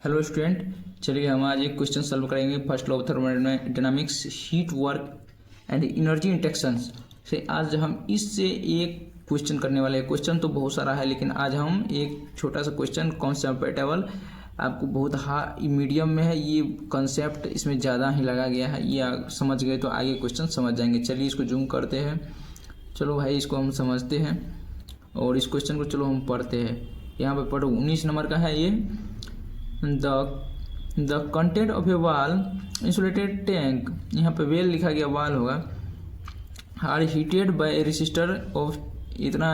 Hello student, चलिए हम आज एक क्वेश्चन सॉल्व करेंगे। First law of thermodynamics, heat work and energy interactions से आज हम इससे एक क्वेश्चन करने वाले हैं। क्वेश्चन तो बहुत सारा है, लेकिन आज हम एक छोटा सा क्वेश्चन कॉन्सेप्टेबल, आपको बहुत हाई मीडियम में है ये कॉन्सेप्ट, इसमें ज़्यादा ही लगा गया है। ये समझ गए तो आगे क्वेश्चन समझ जाएंगे। चलिए इसको जूम करते हैं। चलो भाई, इसको हम समझते हैं और इस क्वेश्चन को चलो हम पढ़ते हैं। यहाँ पे पढ़ो, 19 नंबर का है ये। द कंटेंट ऑफ ए वाल इंसुलेटेड टैंक, यहाँ पे वेल लिखा गया, वाल होगा, are heated by a resistor of इतना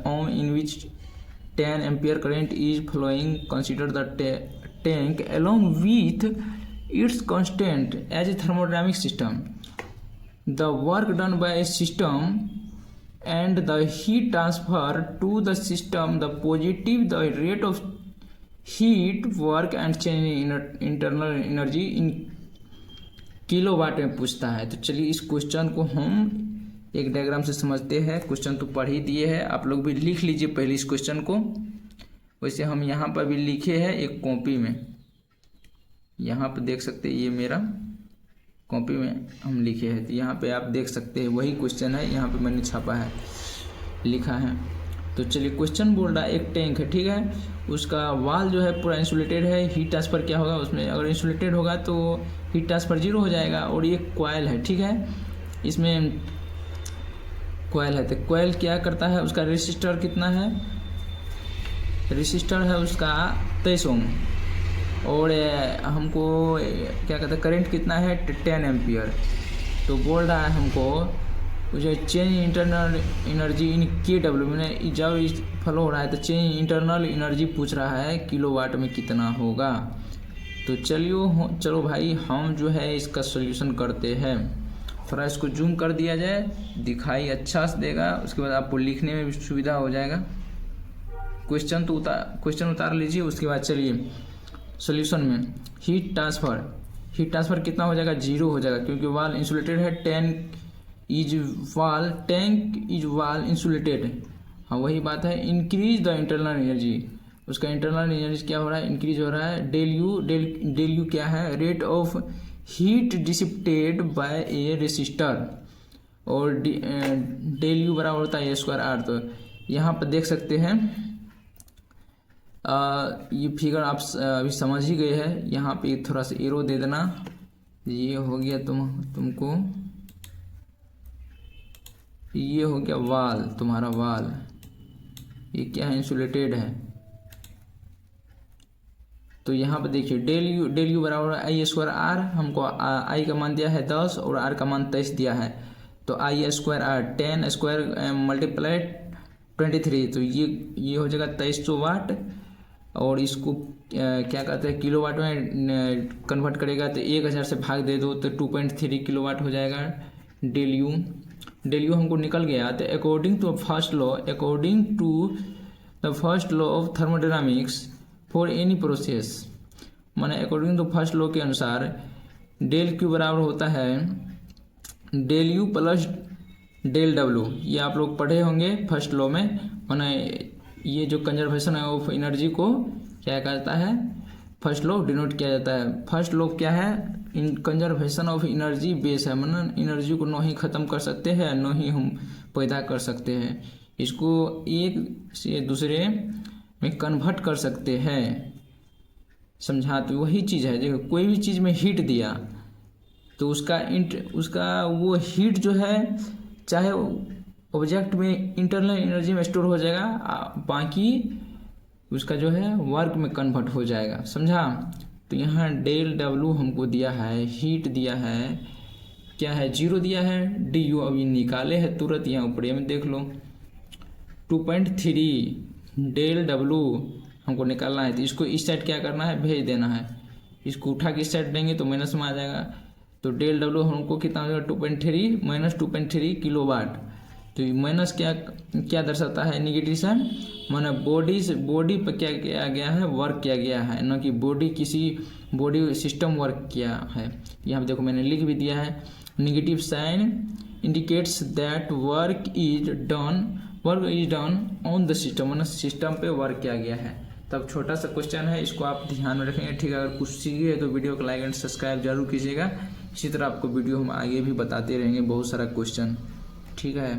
ohm in which 10 ampere current is flowing. Consider the tank along with its constant as a thermodynamic system. The work done by a system and the heat transfer to the system, the positive, the rate of heat work and change in internal energy in kilowatt में पूछता है। तो चलिए इस question को हम एक diagram से समझते हैं। क्वेश्चन तो पढ़ ही दिए हैं, आप लोग भी लिख लीजिए पहले इस क्वेश्चन को। वैसे हम यहाँ पर भी लिखे हैं एक कॉपी में, यहाँ पर देख सकते हैं, ये मेरा कॉपी में हम लिखे हैं। तो यहाँ पे आप देख सकते हैं वही क्वेश्चन है, यहाँ पे मैंने छापा है, लिखा है। तो चलिए क्वेश्चन बोल रहा है एक टैंक है, ठीक है, उसका वाल जो है पूरा इंसुलेटेड है। हीट ट्रांसफर क्या होगा उसमें, अगर इंसुलेटेड होगा तो हीट ट्रांसफर 0 हो जाएगा। और ये कॉइल है, ठीक है, इसमें कॉइल है। तो कॉइल क्या करता है, उसका रेसिस्टर कितना है, रेसिस्टर है उसका 23 ओम, और हमको क्या कहते हैं करंट कितना है 10 एम्पियर। तो बोल रहा है हमको जो change internal energy in KW, मैंने जब फ्लो हो रहा है तो चेंज इंटरनल एनर्जी पूछ रहा है किलोवाट में कितना होगा। तो चलो भाई हम जो है इसका सॉल्यूशन करते हैं। थोड़ा इसको जूम कर दिया जाए, दिखाई अच्छा से देगा, उसके बाद आपको लिखने में भी सुविधा हो जाएगा। क्वेश्चन उतार लीजिए, उसके बाद चलिए सॉल्यूशन में। हीट ट्रांसफ़र कितना हो जाएगा, 0 हो जाएगा, क्योंकि वाल इंसुलेटेड है। टैंक इज वाल इंसुलेटेड, हाँ वही बात है। इंक्रीज द इंटरनल एनर्जी, उसका इंटरनल एनर्जी क्या हो रहा है, इंक्रीज हो रहा है। डेल यू क्या है, rate of heat dissipated by a resistor, और डेल यू बराबर होता है A²R। तो यहाँ पर देख सकते हैं ये फिगर आप अभी समझ ही गए हैं। यहाँ पे थोड़ा सा एरो दे देना, ये हो गया तुमको, ये हो गया वाल, तुम्हारा वाल, ये क्या है, इंसुलेटेड है। तो यहाँ पर देखिए डेल यू बराबर I²R, हमको I का मान दिया है 10 और R का मान 23 दिया है। तो I²R 10 स्क्वायर मल्टीप्लाई 23, तो ये हो जाएगा 2300 वाट। और इसको क्या कहते हैं किलोवाट में कन्वर्ट करेगा तो 1000 से भाग दे दो तो 2.3 किलोवाट हो जाएगा। डेल यू हमको निकल गया। तो according to the first law of thermodynamics for any process, माने अकॉर्डिंग टू फर्स्ट लॉ के अनुसार डेल क्यू बराबर होता है del U plus del W. ये आप लोग पढ़े होंगे फर्स्ट लॉ में, माने ये जो कंजर्वेशन ऑफ एनर्जी को क्या कहता है, फर्स्ट लॉ डिनोट किया जाता है। फर्स्ट लॉ क्या है, इन कंजर्वेशन ऑफ एनर्जी बेस है, मतलब एनर्जी को न ही ख़त्म कर सकते हैं न ही हम पैदा कर सकते हैं, इसको एक से दूसरे में कन्वर्ट कर सकते हैं। समझा, तो वही चीज़ है, देखो कोई भी चीज़ में हीट दिया तो उसका वो हीट जो है चाहे ऑब्जेक्ट में इंटरनल एनर्जी में स्टोर हो जाएगा, बाकी उसका जो है वर्क में कन्वर्ट हो जाएगा। समझा। तो यहाँ डेल डब्ल्यू हमको दिया है, हीट दिया है, क्या है 0 दिया है। डी यू अभी निकाले है तुरंत, यहाँ ऊपर में देख लो 2.3 डेल डब्ल्यू हमको निकालना है। तो इसको इस साइड क्या करना है, भेज देना है। इसको उठा के इस साइड देंगे तो माइनस में आ जाएगा। तो डेल डब्ल्यू हमको कितना हो जाएगा 2.3 माइनस 2.3 किलोवाट। तो माइनस क्या दर्शाता है, निगेटिव साइन, माना बॉडी पर क्या किया गया है, वर्क किया गया है, न कि बॉडी सिस्टम वर्क किया है। यहाँ पे देखो मैंने लिख भी दिया है, negative sign indicates that work is done on the system, माना सिस्टम पे वर्क किया गया है। तब छोटा सा क्वेश्चन है, इसको आप ध्यान में रखेंगे। ठीक है, अगर कुछ सीखे तो वीडियो को लाइक एंड सब्सक्राइब जरूर कीजिएगा। इसी तरह आपको वीडियो हम आगे भी बताते रहेंगे, बहुत सारा क्वेश्चन। ठीक है।